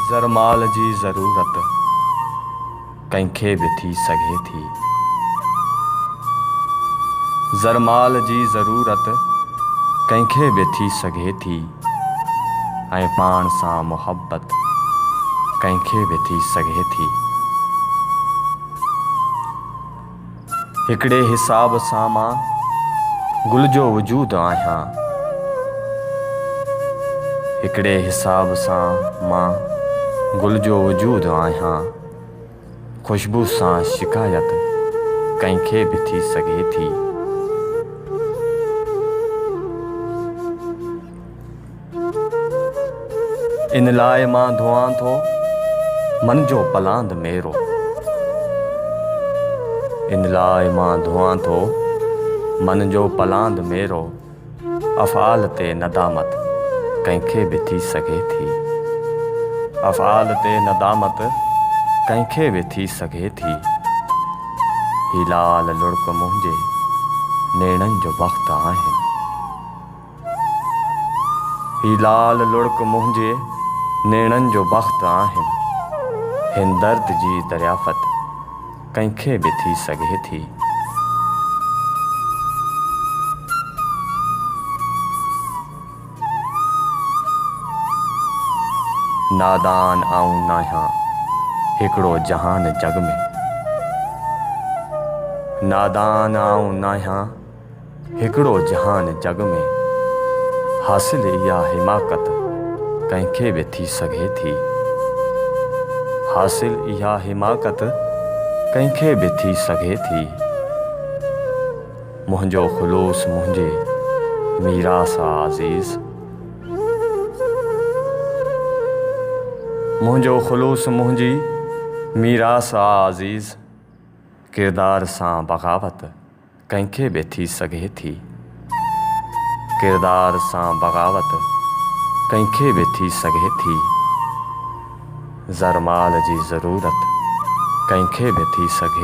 ज़रमाल जी ज़रूरत कंहिंखे बि थी सघे थी। ज़रमाल जी ज़रूरत कंहिंखे बि थी सघे थी ऐं पाण सां मुहबत कंहिंखे बि थी सघे थी। हिकिड़े हिसाब सां मां गुल जो वजूद आहियां। हिकिड़े हिसाब सां मां गुल जो वजूद आहियां। खुशबू सां शिकायत कंहिंखे बि थी सघे थी। इन लाइ मां धोआं थो मन जो पलांद मेरो। इन लाइ मां धोआं थो मन जो पलांद मेरो। अफ़आल ते नदामत कंहिंखे बि थी सघे थी। अफ़आल ते नदामत कंहिंखे बि थी सघे थी। ही लाल लुड़क मुंहिंजे नेणनि जो बख़्त आहिनि। ही लाल लुड़क मुंहिंजे नेणनि जो बख़्त आहिनि। हिन दर्द जी दरियाफ़त कंहिंखे बि थी सघे थी। नादान आऊं नाहियां हिकिड़ो जहान जग में। नादान आऊं नाहियां हिकिड़ो जहान जग में। हासिल इहा हिमाकत कंहिंखे बि थी सघे थी। हासिल इहा हिमाकत कंहिंखे बि थी सघे थी। मुंहिंजो ख़ुलूस मुंहिंजे मीरास अज़ीज़। मुंहिंजो ख़ुलूस मुंहिंजी मीरास अज़ीज़। किरदार सां बग़ावत कंहिंखे बि थी सघे थी। किरदार सां बग़ावत कंहिंखे बि थी सघे थी। ज़रमाल जी ज़रूरत कंहिंखे बि थी सघे